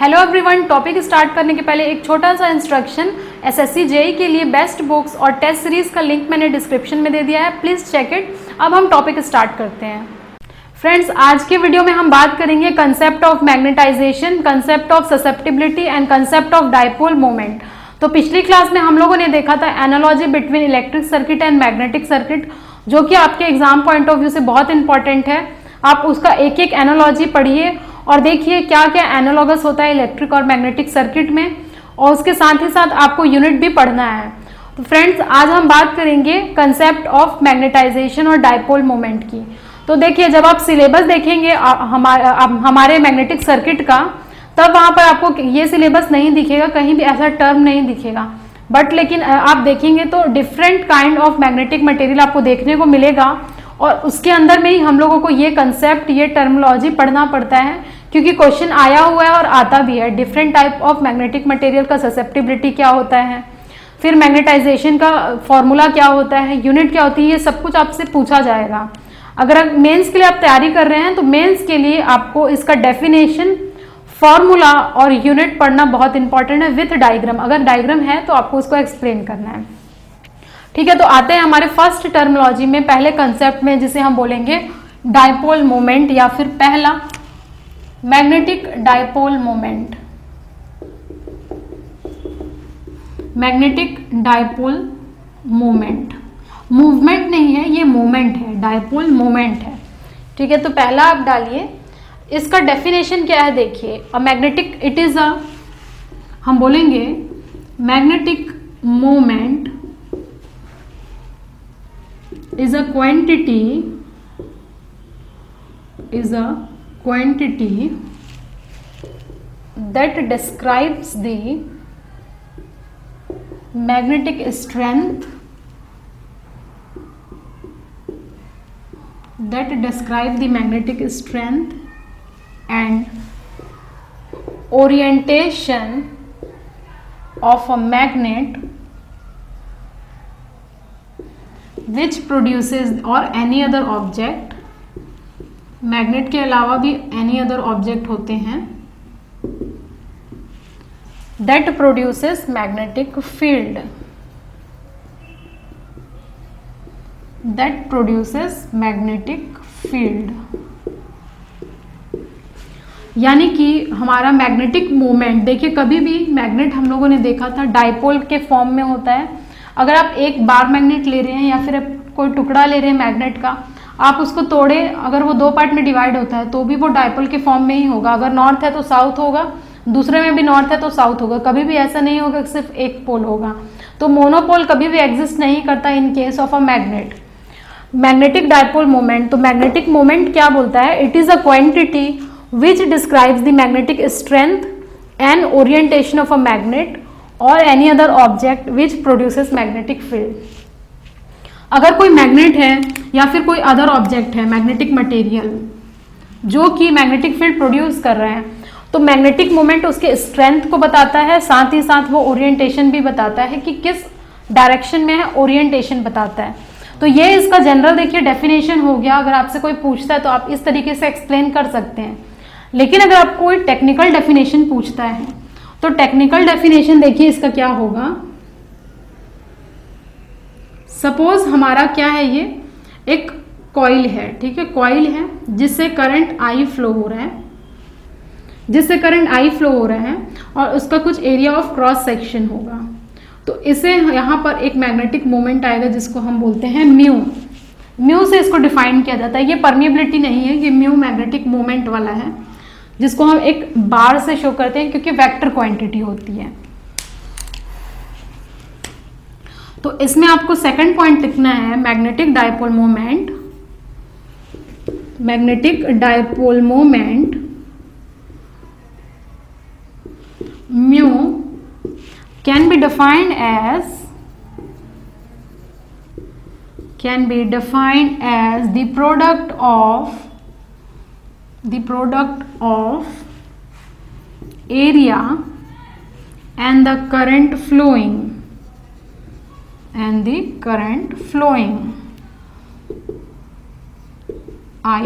Hello everyone, topic start करने के पहले एक छोटा सा इंस्ट्रक्शन। एसएससी जेई के लिए बेस्ट बुक्स और टेस्ट सीरीज का लिंक मैंने डिस्क्रिप्शन में दे दिया है, प्लीज़ चेक इट। अब हम टॉपिक स्टार्ट करते हैं। फ्रेंड्स, आज के वीडियो में हम बात करेंगे concept of magnetization, concept of susceptibility and concept of dipole moment. तो पिछली क्लास में हम लोगों ने देखा था analogy between electric circuit and magnetic circuit, जो कि आपके एग्जाम पॉइंट ऑफ व्यू से बहुत इंपॉर्टेंट है। आप उसका एक एक एनालॉजी पढ़िए और देखिए क्या क्या एनालॉगस होता है इलेक्ट्रिक और मैग्नेटिक सर्किट में, और उसके साथ ही साथ आपको यूनिट भी पढ़ना है। तो फ्रेंड्स, आज हम बात करेंगे कंसेप्ट ऑफ मैग्नेटाइजेशन और डाइपोल मोमेंट की। तो देखिए, जब आप सिलेबस देखेंगे हमारे मैग्नेटिक सर्किट का, तब वहाँ पर आपको ये सिलेबस नहीं दिखेगा, कहीं भी ऐसा टर्म नहीं दिखेगा। बट लेकिन आप देखेंगे तो different kind of magnetic material आपको देखने को मिलेगा, और उसके अंदर में ही हम लोगों को ये कंसेप्ट, ये टर्मिनोलॉजी पढ़ना पड़ता है, क्योंकि क्वेश्चन आया हुआ है और आता भी है। Different type of magnetic material का ससेप्टिबिलिटी क्या होता है, फिर मैग्नेटाइजेशन का फॉर्मूला क्या होता है, यूनिट क्या होती है, ये सब कुछ आपसे पूछा जाएगा। अगर मेंस के लिए आप तैयारी कर रहे हैं तो मेंस के लिए आपको इसका डेफिनेशन, फॉर्मूला और यूनिट पढ़ना बहुत इंपॉर्टेंट है विथ डायग्राम। अगर डायग्राम है तो आपको उसको एक्सप्लेन करना है। ठीक है, तो आते हैं हमारे फर्स्ट टर्मिनोलॉजी में, पहले कंसेप्ट में, जिसे हम बोलेंगे डाइपोल मोमेंट, या फिर पहला magnetic dipole moment. Magnetic dipole moment, movement नहीं है, ये मोमेंट है, डाइपोल मोमेंट है। ठीक है, तो पहला आप डालिए, इसका डेफिनेशन क्या है देखिए। अ मैग्नेटिक, इट इज अ, हम बोलेंगे magnetic moment is a quantity that describes the magnetic strength, and orientation of a magnet which produces, or any other object, magnet के अलावा भी any other object होते हैं, that produces magnetic field, यानी कि हमारा मैग्नेटिक मोमेंट, देखिए कभी भी मैग्नेट हम लोगों ने देखा था डाइपोल के फॉर्म में होता है। अगर आप एक बार मैग्नेट ले रहे हैं या फिर कोई टुकड़ा ले रहे हैं मैग्नेट का, आप उसको तोड़े, अगर वो दो पार्ट में डिवाइड होता है तो भी वो डाइपोल के फॉर्म में ही होगा। अगर नॉर्थ है तो साउथ होगा, दूसरे में भी नॉर्थ है तो साउथ होगा, कभी भी ऐसा नहीं होगा कि सिर्फ एक पोल होगा। तो मोनोपोल कभी भी एग्जिस्ट नहीं करता in case of a magnet. Magnetic dipole moment, तो मैग्नेटिक मोमेंट क्या बोलता है, it is a quantity which describes the magnetic strength and orientation of a magnet और any other object which produces magnetic field. अगर कोई magnet है या फिर कोई अदर ऑब्जेक्ट है, मैग्नेटिक मटेरियल, जो कि मैग्नेटिक फील्ड प्रोड्यूस कर रहे हैं, तो मैग्नेटिक मोमेंट उसके स्ट्रेंथ को बताता है, साथ ही साथ वो ओरिएंटेशन भी बताता है कि किस डायरेक्शन में है, ओरिएंटेशन बताता है। तो ये इसका जनरल देखिए डेफिनेशन हो गया। अगर आपसे कोई पूछता है तो आप इस तरीके से एक्सप्लेन कर सकते हैं। लेकिन अगर आपको कोई टेक्निकल डेफिनेशन पूछता है तो टेक्निकल डेफिनेशन देखिए इसका क्या होगा। सपोज हमारा क्या है, ये एक कॉइल है, ठीक है, कॉइल है जिससे करंट आई फ्लो हो रहा है, और उसका कुछ एरिया ऑफ क्रॉस सेक्शन होगा। तो इसे यहाँ पर एक मैग्नेटिक मोमेंट आएगा जिसको हम बोलते हैं म्यू से इसको डिफाइन किया जाता है। ये परमिएबिलिटी नहीं है, ये म्यू मैग्नेटिक मोमेंट वाला है, जिसको हम एक बार से शो करते हैं क्योंकि वेक्टर क्वांटिटी होती है। तो इसमें आपको सेकंड पॉइंट लिखना है, magnetic dipole moment mu can be defined as the product of area and the current flowing I।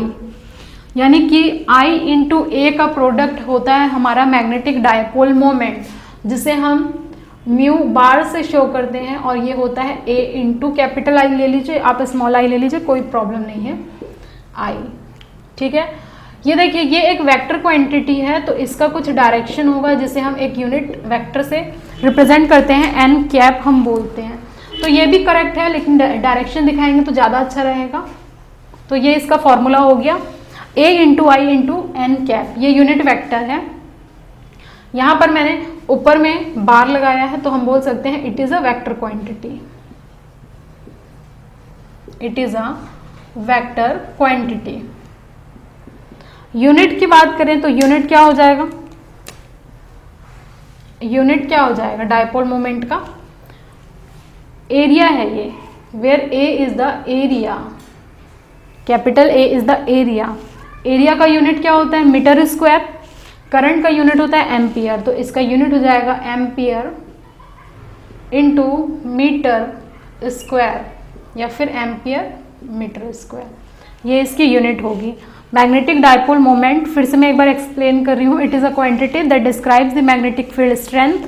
यानी कि I इंटू ए का प्रोडक्ट होता है हमारा मैग्नेटिक डायपोल मोमेंट, जिसे हम म्यू बार से शो करते हैं, और ये होता है A इंटू कैपिटल I ले लीजिए, आप स्मॉल I ले लीजिए, कोई प्रॉब्लम नहीं है, I। ठीक है, ये देखिए ये एक वेक्टर क्वांटिटी है, तो इसका कुछ डायरेक्शन होगा जिसे हम एक यूनिट वेक्टर से रिप्रेजेंट करते हैं, एन कैप हम बोलते हैं। तो ये भी करेक्ट है, लेकिन डायरेक्शन दिखाएंगे तो ज़्यादा अच्छा रहेगा। तो ये इसका फॉर्मूला हो गया A into I into N cap, ये यूनिट वेक्टर है। यहाँ पर मैंने ऊपर में बार लगाया है, तो हम बोल सकते हैं it is a vector quantity, it is a vector quantity. Unit की बात करें तो यूनिट क्या हो जाएगा, यूनिट क्या हो जाएगा डायपोल मोमेंट का, एरिया है ये, where A is the area, capital A is the area. Area का यूनिट क्या होता है मीटर स्क्वायर, करंट का यूनिट होता है एम्पियर, तो इसका यूनिट हो जाएगा एम्पियर इंटू मीटर स्क्वायर या फिर एम्पियर मीटर स्क्वायर, ये इसकी यूनिट होगी। मैग्नेटिक डायपोल मोमेंट, फिर से मैं एक बार एक्सप्लेन कर रही हूँ, it is a quantity that describes the magnetic field strength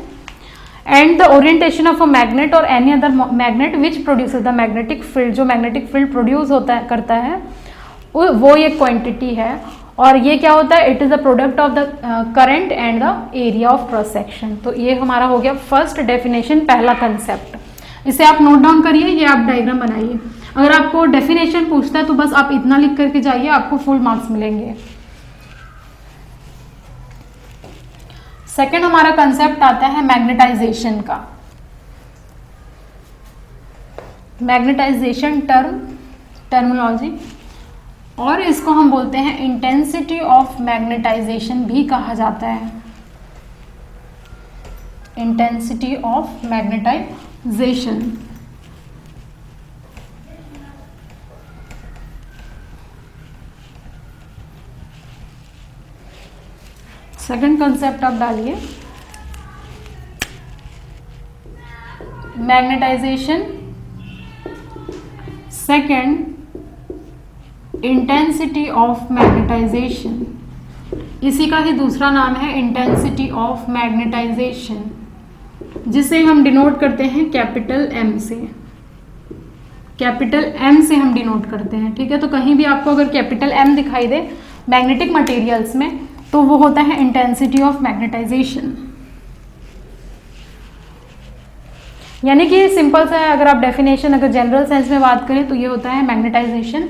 and the orientation of a magnet और any other magnet which produces the magnetic field. जो मैग्नेटिक फील्ड प्रोड्यूस होता है करता है वो एक क्वांटिटी है, और ये क्या होता है it is the product of the current and the area of cross section. तो ये हमारा हो गया फर्स्ट डेफिनेशन, पहला कंसेप्ट। इसे आप नोट डाउन करिए, ये आप डायग्राम बनाइए। अगर आपको डेफिनेशन पूछता है तो बस आप इतना लिख करके जाइए, आपको फुल मार्क्स मिलेंगे। सेकंड हमारा कंसेप्ट आता है मैग्नेटाइजेशन का। मैग्नेटाइजेशन टर्मिनोलॉजी, और इसको हम बोलते हैं इंटेंसिटी ऑफ मैग्नेटाइजेशन भी कहा जाता है, intensity of magnetisation. Second concept आप डालिए, magnetisation. Second, intensity of magnetisation, इसी का ही दूसरा नाम है इंटेंसिटी ऑफ मैग्नेटाइजेशन, जिसे हम डिनोट करते हैं कैपिटल एम से, कैपिटल एम से हम डिनोट करते हैं। ठीक है, तो कहीं भी आपको अगर कैपिटल एम दिखाई दे मैग्नेटिक मटेरियल्स में, तो वो होता है इंटेंसिटी ऑफ मैग्नेटाइजेशन। यानी कि सिंपल सा है, अगर आप डेफिनेशन अगर जनरल सेंस में बात करें तो ये होता है मैग्नेटाइजेशन।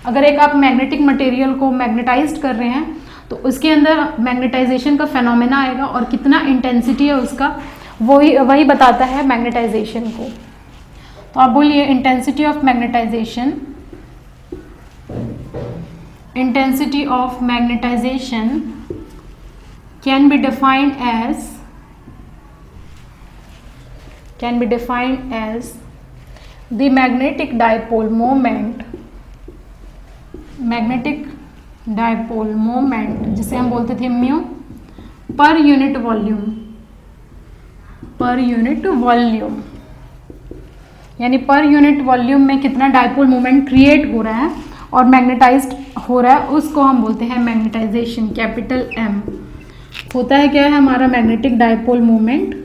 अगर एक आप मैग्नेटिक मटेरियल को मैग्नेटाइज्ड कर रहे हैं तो उसके अंदर मैग्नेटाइजेशन का फेनोमेना आएगा, और कितना इंटेंसिटी है उसका वही बताता है मैग्नेटाइजेशन को। तो आप बोलिए intensity of magnetisation, intensity of magnetization can be defined as the magnetic dipole moment, जिसे हम बोलते थे म्यू पर यूनिट वॉल्यूम, यानी पर यूनिट वॉल्यूम में कितना डायपोल मोमेंट क्रिएट हो रहा है और मैग्नेटाइज्ड हो रहा है, उसको हम बोलते हैं मैग्नेटाइजेशन, कैपिटल एम। होता है क्या है हमारा magnetic dipole moment,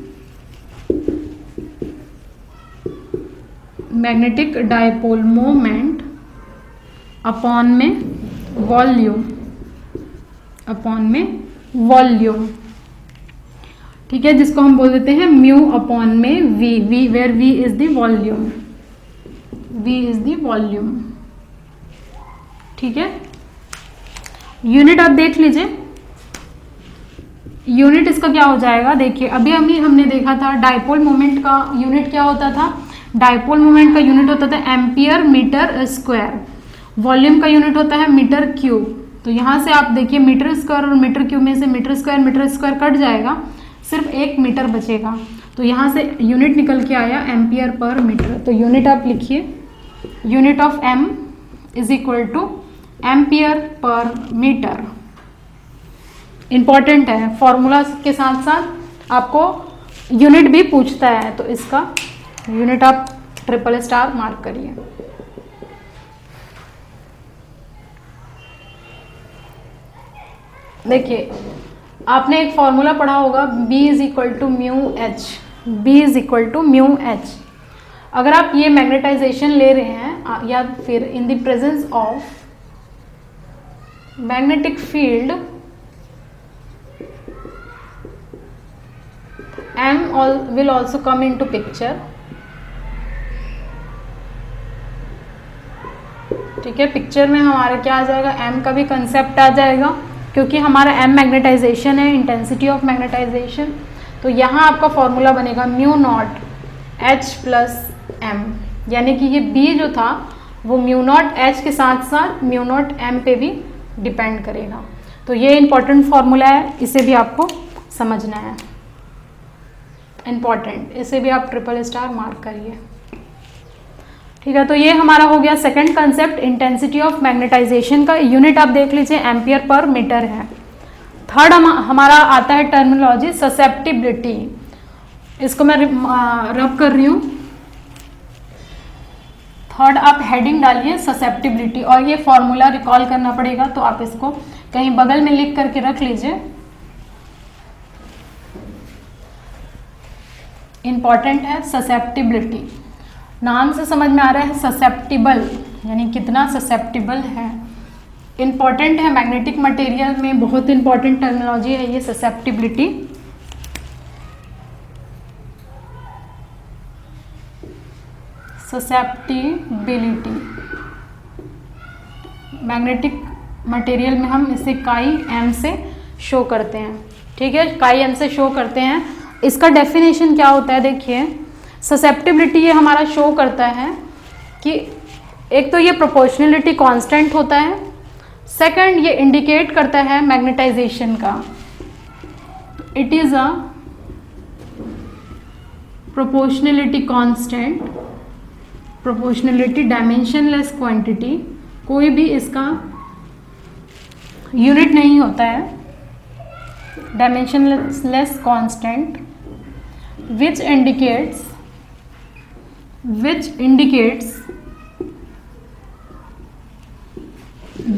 magnetic dipole moment upon में वॉल्यूम, ठीक है, जिसको हम बोल देते हैं म्यू अपॉन में V, where V is the volume, ठीक है। यूनिट आप देख लीजिए, यूनिट इसका क्या हो जाएगा, देखिए अभी हमने देखा था डायपोल मोमेंट का यूनिट क्या होता था, डायपोल मोमेंट का यूनिट होता था एम्पियर मीटर स्क्वायर, वॉल्यूम का यूनिट होता है मीटर क्यूब। तो यहाँ से आप देखिए मीटर स्क्वायर और मीटर क्यूब में से मीटर स्क्वायर कट जाएगा, सिर्फ एक मीटर बचेगा। तो यहाँ से यूनिट निकल के आया एम्पियर पर मीटर। तो यूनिट आप लिखिए, unit of M is equal to ampere per metre. Important है, फॉर्मूला के साथ साथ आपको यूनिट भी पूछता है, तो इसका यूनिट आप ट्रिपल स्टार मार्क करिए। देखिए आपने एक फॉर्मूला पढ़ा होगा B is equal to mu H, B is equal to mu H. अगर आप ये मैग्नेटाइजेशन ले रहे हैं या फिर in the presence of magnetic field M will also come into picture, ठीक है। पिक्चर में हमारा क्या आ जाएगा, M का भी कंसेप्ट आ जाएगा, क्योंकि हमारा M मैग्नेटाइजेशन है, इंटेंसिटी ऑफ मैग्नेटाइजेशन। तो यहाँ आपका फॉर्मूला बनेगा mu naught H plus M, यानी कि ये B जो था वो म्यू नॉट H के साथ साथ म्यू नॉट M पे भी डिपेंड करेगा। तो ये इंपॉर्टेंट फॉर्मूला है, इसे भी आपको समझना है, इम्पॉर्टेंट, इसे भी आप ट्रिपल स्टार मार्क करिए, ठीक है। तो ये हमारा हो गया second concept, intensity of magnetisation का यूनिट आप देख लीजिए एम्पियर पर मीटर है। थर्ड हमारा आता है टर्मिनोलॉजी ससेप्टिबिलिटी, इसको मैं रब कर रही हूँ। थर्ड आप हेडिंग डालिए ससेप्टिबिलिटी, और ये फॉर्मूला रिकॉल करना पड़ेगा, तो आप इसको कहीं बगल में लिख करके रख लीजिए, इंपॉर्टेंट है। ससेप्टिबिलिटी नाम से समझ में आ रहा है, ससेप्टिबल यानी कितना ससेप्टिबल है, इंपॉर्टेंट है। मैग्नेटिक मटेरियल में बहुत इंपॉर्टेंट टर्मिनोलॉजी है ये ससेप्टिबिलिटी। ससेप्टिबिलिटी मैग्नेटिक मटेरियल में हम इसे काई एम से शो करते हैं, ठीक है, काई एम से शो करते हैं। इसका डेफिनेशन क्या होता है, देखिए ससेप्टिबिलिटी ये हमारा शो करता है कि एक तो ये प्रोपोर्शनलिटी कांस्टेंट होता है, सेकंड ये इंडिकेट करता है मैग्नेटाइजेशन का, it is a proportionality constant, proportionality dimensionless quantity, कोई भी इसका यूनिट नहीं होता है, dimensionless constant which indicates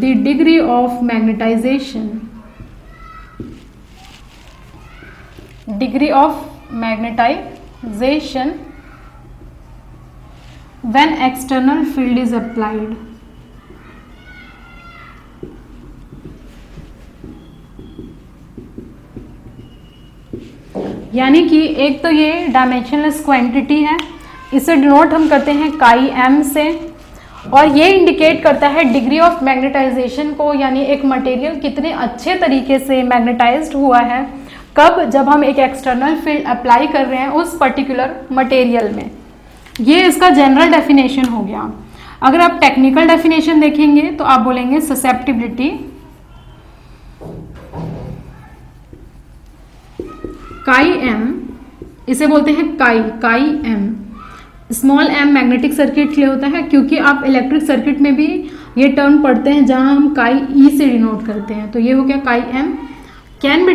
the degree of magnetization when external field is applied। यानी कि एक तो ये डायमेंशनलेस क्वांटिटी है, इसे डिनोट हम करते हैं काई एम से, और ये इंडिकेट करता है डिग्री ऑफ मैग्नेटाइजेशन को, यानी एक मटेरियल कितने अच्छे तरीके से मैग्नेटाइज्ड हुआ है, कब, जब हम एक एक्सटर्नल फील्ड अप्लाई कर रहे हैं उस पर्टिकुलर मटेरियल में। ये इसका जनरल डेफिनेशन हो गया। अगर आप टेक्निकल डेफिनेशन देखेंगे तो आप बोलेंगे ससेप्टिबिलिटी काई एम, इसे बोलते हैं chi M, small M magnetic circuit के लिए होता है, क्योंकि आप इलेक्ट्रिक सर्किट में भी ये टर्म पढ़ते हैं जहां हम काई ई से डिनोट करते हैं। तो ये हो गया chi M, can be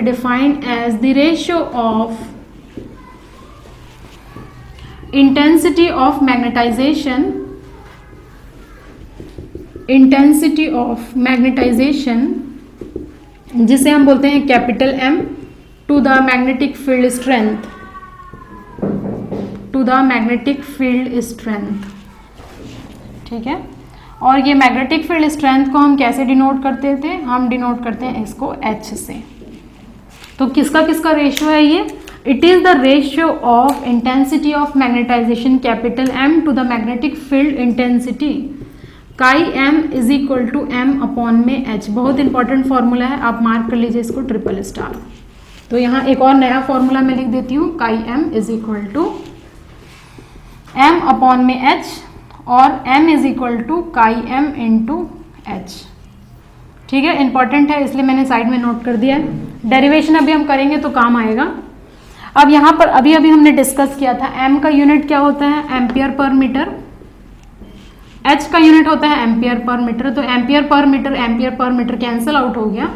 defined as the ratio of intensity of magnetisation, जिसे हम बोलते हैं capital M, to the magnetic field strength, ठीक है। और ये मैग्नेटिक फील्ड स्ट्रेंथ को हम कैसे डिनोट करते थे, हम डिनोट करते हैं इसको एच से। तो किसका रेशियो है ये, it is the ratio of intensity of magnetisation capital M to the magnetic field intensity chi M is equal to M upon में एच। बहुत इंपॉर्टेंट फॉर्मूला है, आप मार्क कर लीजिए इसको ट्रिपल स्टार। तो यहाँ एक और नया फॉर्मूला मैं लिख देती हूँ, chi M is equal to M upon में एच, और M is equal to chi M into H, ठीक है। इंपॉर्टेंट है इसलिए मैंने साइड में नोट कर दिया है। डेरिवेशन अभी हम करेंगे तो काम आएगा। अब यहाँ पर अभी हमने डिस्कस किया था एम का यूनिट क्या होता है, एम्पियर पर मीटर, एच का यूनिट होता है एम्पियर पर मीटर। तो ampere per metre cancel out हो गया,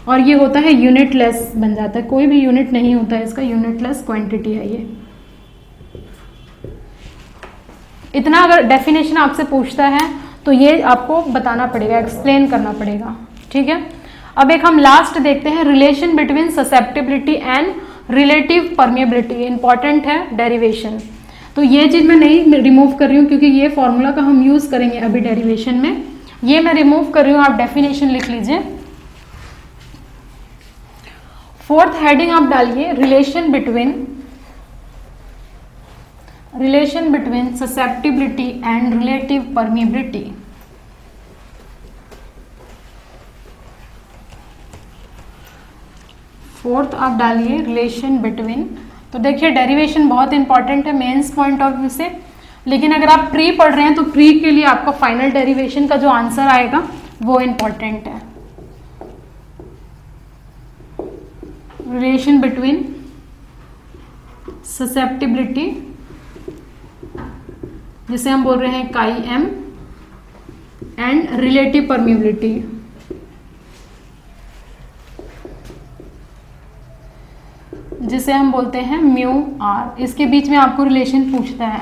और ये होता है यूनिटलेस बन जाता है, कोई भी यूनिट नहीं होता है इसका, यूनिटलेस क्वांटिटी है ये। इतना अगर डेफिनेशन आपसे पूछता है तो ये आपको बताना पड़ेगा, एक्सप्लेन करना पड़ेगा, ठीक है। अब एक हम लास्ट देखते हैं, relation between susceptibility and relative permeability. Important है डेरिवेशन, तो ये चीज़ मैं नहीं रिमूव कर रही हूँ क्योंकि ये फॉर्मूला का हम यूज़ करेंगे अभी डेरिवेशन में, ये मैं रिमूव कर रही हूँ। आप डेफिनेशन लिख लीजिए। फोर्थ हेडिंग आप डालिए, relation between susceptibility and relative permeability. Fourth आप डालिए रिलेशन बिटवीन। तो देखिए डेरिवेशन बहुत इंपॉर्टेंट है मेंस पॉइंट ऑफ व्यू से, लेकिन अगर आप प्री पढ़ रहे हैं तो प्री के लिए आपका फाइनल डेरिवेशन का जो आंसर आएगा वो इंपॉर्टेंट है। रिलेशन बिटवीन ससेप्टिबिलिटी, जिसे हम बोल रहे हैं chi M, and relative permeability, जिसे हम बोलते हैं म्यू आर। इसके बीच में आपको रिलेशन पूछता है।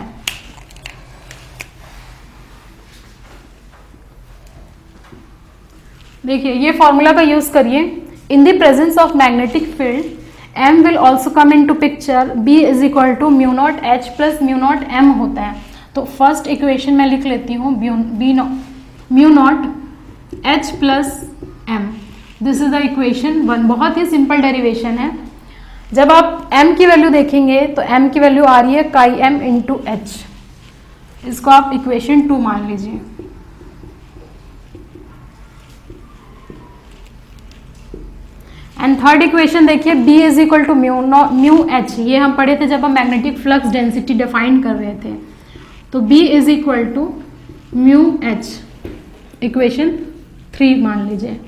देखिए ये फॉर्मूला का यूज करिए। In the presence of magnetic field m will also come into picture, b is equal to mu naught H plus mu naught m होता है। तो फर्स्ट इक्वेशन मैं लिख लेती हूँ, mu naught H plus m, this is the equation 1। बहुत ही simple derivation है। जब आप m की वैल्यू देखेंगे तो m की वैल्यू आ रही है काई m इंटू एच, इसको आप इक्वेशन 2 मान लीजिए। एंड थर्ड इक्वेशन देखिए, b is equal to mu H, ये हम पढ़े थे जब हम मैग्नेटिक फ्लक्स डेंसिटी डिफाइन कर रहे थे। तो b is equal to mu H, equation 3 मान लीजिए।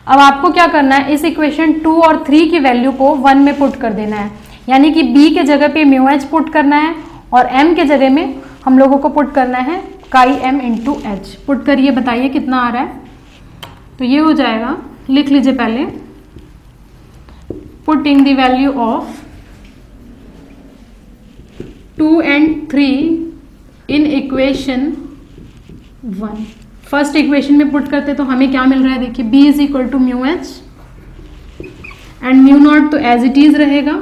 अब आपको क्या करना है, इस इक्वेशन 2 और 3 की वैल्यू को 1 में पुट कर देना है, यानी कि b के जगह पे म्यू एच पुट करना है और m के जगह में हम लोगों को पुट करना है काई m इंटू एच। पुट करिए, बताइए कितना आ रहा है। तो ये हो जाएगा, लिख लीजिए पहले, putting the value of 2 and 3 in equation 1। First equation में पुट करते तो हमें क्या मिल रहा है, देखिए b is equal to mu H and mu naught तो एज इट इज रहेगा,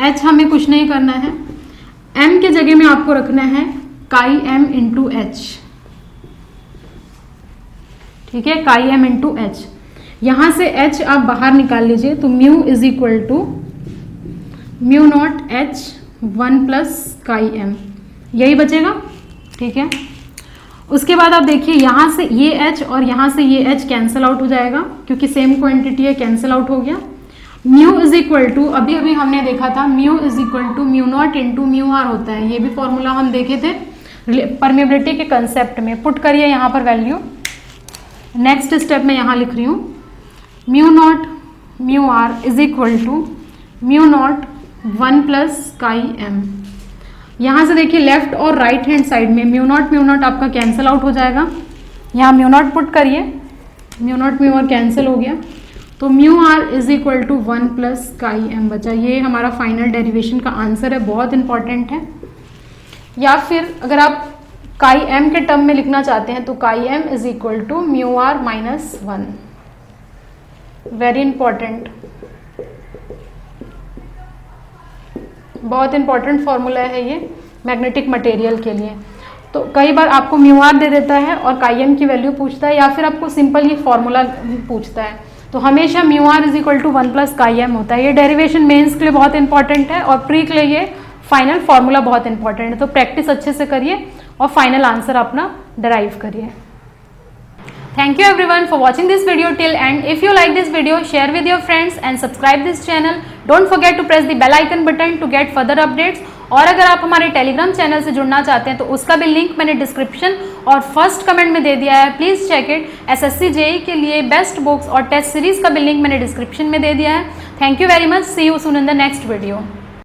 h हमें कुछ नहीं करना है, m के जगह में आपको रखना है काई m इंटू एच, ठीक है, काई m इंटू एच। यहां से h आप बाहर निकाल लीजिए, तो mu is equal to mu naught H 1 plus chi m, यही बचेगा, ठीक है। उसके बाद आप देखिए यहाँ से ये h और यहाँ से ये h कैंसिल आउट हो जाएगा क्योंकि सेम क्वांटिटी है, कैंसिल आउट हो गया। म्यू इज इक्वल टू, अभी अभी हमने देखा था mu is equal to mu naught into mu R होता है, ये भी फॉर्मूला हम देखे थे परमिएबिलिटी के कंसेप्ट में। पुट करिए यहाँ पर वैल्यू। नेक्स्ट स्टेप में यहाँ लिख रही हूँ, mu naught mu R is equal to mu naught 1 plus chi m। यहाँ से देखिए लेफ्ट और राइट हैंड साइड में म्यू नॉट आपका कैंसिल आउट हो जाएगा। यहाँ म्यू नॉट पुट करिए, mu naught mu R cancel हो गया, तो mu R is equal to 1 plus chi m बचा। ये हमारा फाइनल डेरिवेशन का आंसर है, बहुत इंपॉर्टेंट है। या फिर अगर आप काई m के टर्म में लिखना चाहते हैं तो chi m is equal to mu R minus 1, very important, बहुत इंपॉर्टेंट फॉर्मूला है ये मैग्नेटिक मटेरियल के लिए। तो कई बार आपको म्यू आर दे देता है और काई एम की वैल्यू पूछता है, या फिर आपको सिंपल ये फॉर्मूला पूछता है, तो हमेशा mu R is equal to 1 plus chi M होता है। ये डेरिवेशन मेंस के लिए बहुत इंपॉर्टेंट है और प्री के लिए ये फाइनल फॉर्मूला बहुत इंपॉर्टेंट है। तो प्रैक्टिस अच्छे से करिए और फाइनल आंसर अपना डराइव करिए। Thank you everyone for watching this video till end. If you like this video, share with your friends and subscribe this channel. Don't forget to press the bell icon button to get further updates. और अगर आप हमारे Telegram channel से जुड़ना चाहते हैं तो उसका भी लिंक मैंने डिस्क्रिप्शन और फर्स्ट कमेंट में दे दिया है, please check it. SSC JEE के लिए बेस्ट बुक्स और टेस्ट सीरीज का भी लिंक मैंने डिस्क्रिप्शन में दे दिया है। Thank you very much, see you soon in the next video.